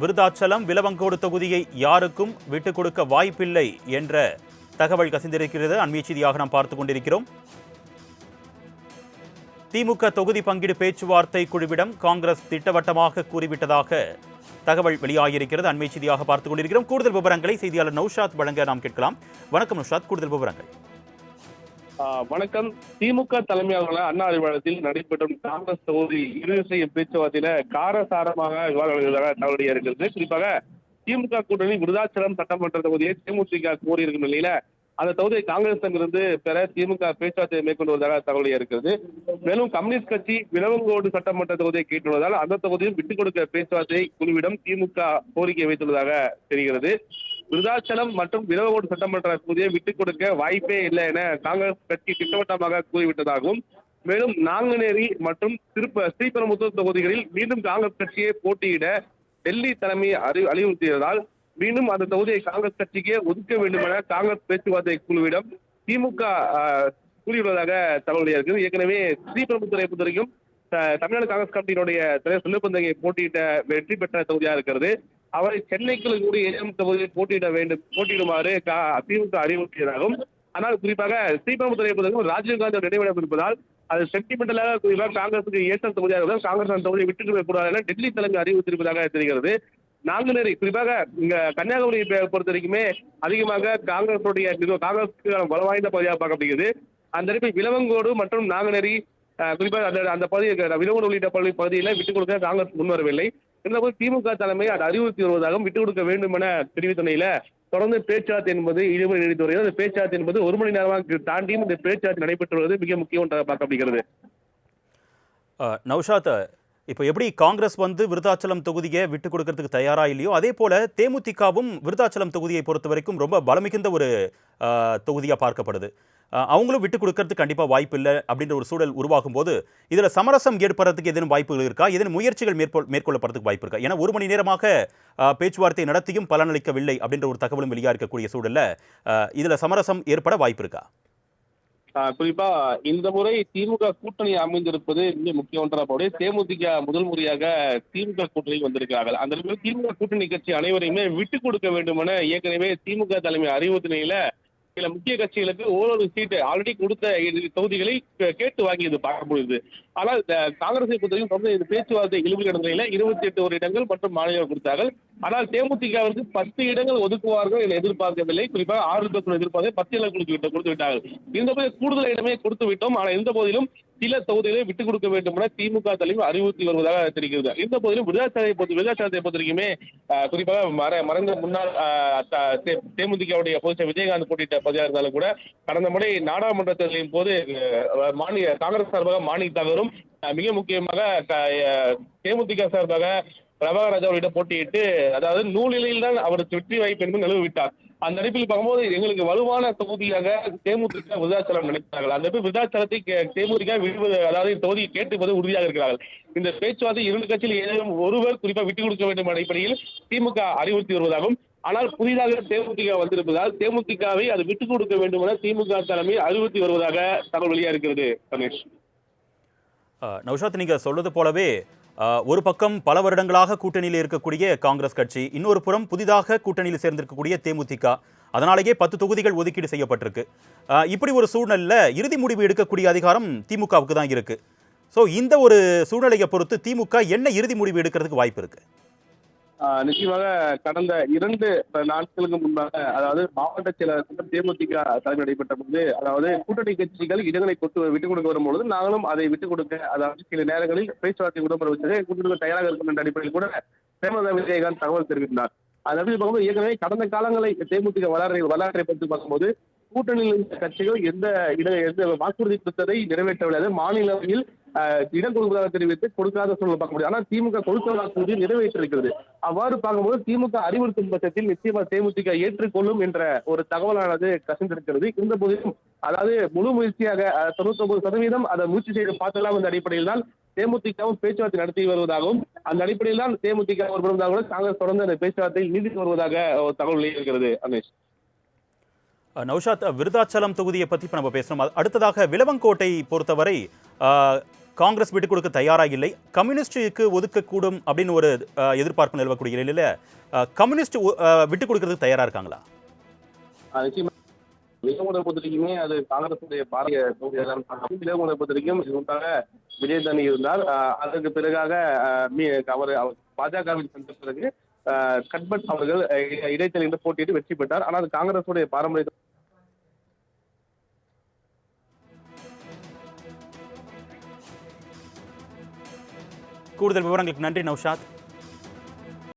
விருதாச்சலம் விலவங்கோடு தொகுதியை யாருக்கும் விட்டுக் கொடுக்க வாய்ப்பில்லை என்ற தகவல் கசிந்திருக்கிறது. அண்மை செய்தியாக நாம் பார்த்துக் கொண்டிருக்கிறோம். திமுக தொகுதி பங்கீடு பேச்சுவார்த்தை குழுவிடம் காங்கிரஸ் திட்டவட்டமாக கூறிவிட்டதாக தகவல் வெளியாகியிருக்கிறது. அண்மை செய்தியாக பார்த்துக் கொண்டிருக்கிறோம். கூடுதல் விவரங்களை செய்தியாளர் நௌஷாத் வழங்க நாம் கேட்கலாம். வணக்கம் நௌஷாத், கூடுதல் விவரங்கள். வணக்கம். திமுக தலைமையாளர் அண்ணா அறிவாலயத்தில் நடைபெறும் காங்கிரஸ் தொகுதி இறுதி செய்ய பேச்சுவார்த்தையில காரசாரமாக விவாதமாக தகவல் இருக்கிறது. குறிப்பாக திமுக கூட்டணி விருதாச்சலம் சட்டமன்ற தொகுதியை தேமுதிக கோரியிருக்கும் நிலையில அந்த தொகுதியை காங்கிரசிடமிருந்து பெற திமுக பேச்சுவார்த்தையை மேற்கொண்டு வருவதாக தகவல் இருக்கிறது. மேலும் கம்யூனிஸ்ட் கட்சி விலவங்கோடு சட்டமன்ற தொகுதியை கேட்டுள்ளதால் அந்த தொகுதியும் விட்டுக் கொடுக்க பேச்சுவார்த்தை குழுவிடம் திமுக கோரிக்கை வைத்துள்ளதாக தெரிகிறது. விருதாச்சலம் மற்றும் விலவங்கோடு சட்டமன்ற தொகுதியை விட்டுக் கொடுக்க வாய்ப்பே இல்லை என காங்கிரஸ் கட்சி திட்டவட்டமாக கூறிவிட்டதாகவும், மேலும் நாங்குநேரி மற்றும் ஸ்ரீபெரும்புதூர் தொகுதிகளில் மீண்டும் காங்கிரஸ் கட்சியை போட்டியிட டெல்லி தலைமை அறிவுறுத்தியதால் மீண்டும் அந்த தொகுதியை காங்கிரஸ் கட்சிக்கே ஒதுக்க வேண்டும் என காங்கிரஸ் பேச்சுவார்த்தை குழுவிடம் திமுக கூறியுள்ளதாக தகவல் இருக்கிறது. ஏற்கனவே ஸ்ரீபெரும்புதூரை பொறுத்தவரைக்கும் தமிழ்நாடு காங்கிரஸ் கமிட்டியினுடைய தலைவர் செல்வப்பந்தகை போட்டியிட்ட வெற்றி பெற்ற தொகுதியாக இருக்கிறது. அவரை சென்னைக்குள் கூடிய தொகுதியில் போட்டியிடுமாறு திமுக அறிவுறுத்தியதாகவும், ஆனால் குறிப்பாக ஸ்ரீபெரும்புதூரை பொறுத்தவரைக்கும் ராஜீவ்காந்தி நினைவிடம் இருப்பதால் அது சென்டிமெண்டலாக குறிப்பாக காங்கிரசுக்கு ஏற்ற தொகுதியாக இருந்தால் காங்கிரஸ் அந்த தொகுதியை விட்டுக் கூடாது என டெல்லி தலைமை அறிவுறுத்தியிருப்பதாக தெரிகிறது. நாங்குநேரி குறிப்பாக இங்க கன்னியாகுமரி பொறுத்த வரைக்குமே அதிகமாக காங்கிரஸுக்கு பலவாய்ந்த பகுதியாக பார்க்கப்படுகிறது. அந்த இடத்தில் விலவங்கோடு மற்றும் நாங்குநேரி குறிப்பாக அந்த பகுதியை விலவங்கோடு உள்ளிட்ட பகுதியில் விட்டுக் கொடுக்க காங்கிரஸ் முன்வரவில்லை. இருந்தபோது திமுக தலைமை அதை அறிவுறுத்தி வருவதாகவும் விட்டுக் கொடுக்க வேண்டும் என தெரிவித்த நிலையில தொடர்ந்து பேச்சுவார்த்தை என்பது இழுபறி நீடித்து வருகிறது. அந்த பேச்சுவார்த்தை என்பது ஒரு மணி நேரமாக தாண்டியும் இந்த பேச்சுவார்த்தை நடைபெற்று வருவது மிக முக்கியம் ஒன்றாக பார்க்கப்படுகிறது. நௌஷாத், இப்போ எப்படி காங்கிரஸ் விருதாச்சலம் தொகுதியை விட்டுக் கொடுக்கறதுக்கு தயாரா இல்லையோ, அதே போல தேமுதிகவும் விருதாச்சலம் தொகுதியை பொறுத்த வரைக்கும் ரொம்ப பலமிகுந்த ஒரு தொகுதியாக பார்க்கப்படுது. அவங்களும் விட்டுக் கொடுக்கறதுக்கு கண்டிப்பாக வாய்ப்பு இல்லை அப்படின்ற ஒரு சூழல் உருவாகும் போது இதில் சமரசம் ஏற்படுறதுக்கு ஏதேனும் வாய்ப்புகள் இருக்கா? ஏதேனும் முயற்சிகள் மேற்கொள்ளப்படுறதுக்கு வாய்ப்பு இருக்கா? ஏன்னா ஒரு மணி நேரமாக பேச்சுவார்த்தை நடத்தியும் பலனளிக்கவில்லை அப்படின்ற ஒரு தகவலும் வெளியாக இருக்கக்கூடிய சூழல்ல இதில் சமரசம் ஏற்பட வாய்ப்பு இருக்கா? குறிப்பா இந்த முறை திமுக கூட்டணி அமைந்திருப்பது மிக முக்கிய ஒன்றாக தேமுதிக முதல் முறையாக திமுக கூட்டணிக்கு வந்திருக்கிறார்கள். அந்த திமுக கூட்டணி கட்சி அனைவரையுமே விட்டுக் கொடுக்க வேண்டும் என ஏற்கனவே திமுக தலைமை அறிவுறுத்தினையில சில முக்கிய கட்சிகளுக்கு ஓரொரு சீட்டு ஆல்ரெடி கொடுத்த தொகுதிகளை கேட்டு வாங்கியது பார்க்க முடியுது. ஆனால் காங்கிரஸை பொறுத்தவரைக்கும் தொடர்ந்து இந்த பேச்சுவார்த்தை இழுபறி நடந்த நிலையில 28 இடங்கள் மற்றும் மாநிலம் கொடுத்தார்கள். ஆனால் தேமுதிகவிற்கு 10 இடங்கள் ஒதுக்குவார்கள் என எதிர்பார்க்கவில்லை. குறிப்பாக 6 இடங்கள் எதிர்பார்க்க 10 இடங்கள் கொடுத்து விட்டார்கள். இந்த போது கூடுதல் இடமே கொடுத்து விட்டோம். ஆனால் எந்த போதிலும் சில தொகுதிகளை விட்டுக் கொடுக்க வேண்டும் என திமுக தலைவர் அறிவுறுத்தி வருவதாக தெரிகிறது. இந்த போதிலும் விருதாச்சலத்தை பொறுத்தவரைக்குமே குறிப்பாக மறைந்த முன்னாள் தேமுதிகவுடைய பொதுச்செயலர் விஜயகாந்த் போட்டியிட்ட பகுதியாக இருந்தாலும் கூட கடந்த முறை நாடாளுமன்ற தேர்தலின் போது காங்கிரஸ் சார்பாக மாணிக் தாகூரும் மிக முக்கியமாக தேமுதிக சார்பாக பிரபாகர் ராஜாவிடம் போட்டியிட்டு அதாவது நூலிலையில் தான் அவருக்கு வெற்றி வாய்ப்பு என்று நிலவிவிட்டார். அந்த அடிப்பில் பார்க்கும்போது எங்களுக்கு வலுவான தொகுதியாக தேமுதிக விருதாச்சலம் நினைத்தார்கள். அந்த விருதாச்சலத்தை தேமுதிக விடுவது அதாவது தொகுதியை கேட்டுவது உறுதியாக இருக்கிறார்கள். இந்த பேச்சுவார்த்தை 2 கட்சியில் ஏதேனும் ஒருவர் குறிப்பாக விட்டுக் கொடுக்க வேண்டும் அடிப்படையில் திமுக அறிவுறுத்தி வருவதாகவும், ஆனால் புதிதாக தேமுதிக வந்திருப்பதால் தேமுதிகவை அது விட்டுக் கொடுக்க வேண்டும் என திமுக தலைமை அறிவுறுத்தி வருவதாக தகவல் வெளியாக இருக்கிறது. கணேஷ், நௌஷாத், நீங்க சொல்றது போலவே ஒரு பக்கம் பல வருடங்களாக கூட்டணியில் இருக்கக்கூடிய காங்கிரஸ் கட்சி, இன்னொரு புறம் புதிதாக கூட்டணியில் சேர்ந்திருக்கக்கூடிய தேமுதிக, அதனாலேயே 10 தொகுதிகள் ஒதுக்கீடு செய்யப்பட்டிருக்கு. இப்படி ஒரு சூழ்நிலையில் இறுதி முடிவு எடுக்கக்கூடிய அதிகாரம் திமுகவுக்கு தான் இருக்கு. ஸோ இந்த ஒரு சூழ்நிலையை பொறுத்து திமுக என்ன இறுதி முடிவு எடுக்கிறதுக்கு வாய்ப்பு இருக்கு? நிச்சயமாக கடந்த 2 நாட்களுக்கு முன்பாக அதாவது மாவட்ட செயலர் தேமுதிக தலைமை நடைபெற்ற போது அதாவது கூட்டணி கட்சிகள் இடங்களை விட்டுக் கொடுக்க வரும்பொழுது நாங்களும் அதை விட்டுக் கொடுக்க அதாவது சில நேரங்களில் பேச்சுவார்த்தை உடம்பு வச்சது கூட்டணி தயாராக இருக்கும் என்ற அடிப்படையில் கூட பிரேமலதா விஜயகாந்த் தகவல் தெரிவித்தார். அது அப்படி பார்க்கும்போது ஏற்கனவே கடந்த காலங்களை தேமுதிக வரலாற்றை பற்றி பார்க்கும்போது கூட்டணியில் கட்சிகள் எந்த வாக்குறுதி கொடுத்ததை நிறைவேற்றவில்லை. மாநிலத்தில் இடம் கொடுப்பதாக தெரிவித்து கொடுக்காத சூழல் பார்க்க முடியும். ஆனால் திமுக கொடுத்த வாக்குறுதி நிறைவேற்றிருக்கிறது. அவ்வாறு பார்க்கும்போது திமுக அறிவுறுத்தும் பட்சத்தில் நிச்சயமாக தேமுதிக ஏற்றுக்கொள்ளும் என்ற ஒரு தகவலானது கசிந்திருக்கிறது. இருந்த போதிலும் அதாவது முழு முயற்சியாக 99% அதை முயற்சி செய்து பார்த்தலாம் என்ற அடிப்படையில் தான் தேமுதிகவும் பேச்சுவார்த்தை நடத்தி வருவதாகவும், அந்த அடிப்படையில் தான் தேமுதிக வருவதாக காங்கிரஸ் தொடர்ந்து அந்த பேச்சுவார்த்தையில் நீடித்து வருவதாக ஒரு தகவல் வெளியிருக்கிறது. அனேஷ், நௌஷாத், விருதாச்சலம் தொகுதியை பற்றி இப்போ நம்ம பேசணும். அடுத்ததாக விலவங்கோட்டை பொறுத்தவரை காங்கிரஸ் விட்டுக் கொடுக்க தயாராக இல்லை, கம்யூனிஸ்டுக்கு ஒதுக்கக்கூடும் அப்படின்னு ஒரு எதிர்பார்ப்பு நிலவக்கூடிய நிலையில கம்யூனிஸ்ட் விட்டுக் கொடுக்கறதுக்கு தயாரா இருக்காங்களா? நிச்சயமா விஜயகுமாரை பொறுத்த வரைக்குமே அது காங்கிரசுடைய பாரிய தொகுதியாக தான் பார்க்கணும். விஜயகுமாரை பொறுத்த வரைக்கும் இது முன்பாக விஜயதனி இருந்தார். அதற்கு பிறகாக அவர் பாஜகவில் சென்ற பிறகு கட்பட் அவர்கள் இடைத்தேர்தலில் போட்டியிட்டு வெற்றி பெற்றார். ஆனால் அது காங்கிரசுடைய பாரம்பரிய கூடுதல் விவரங்களுக்கு நன்றி நௌஷாத்.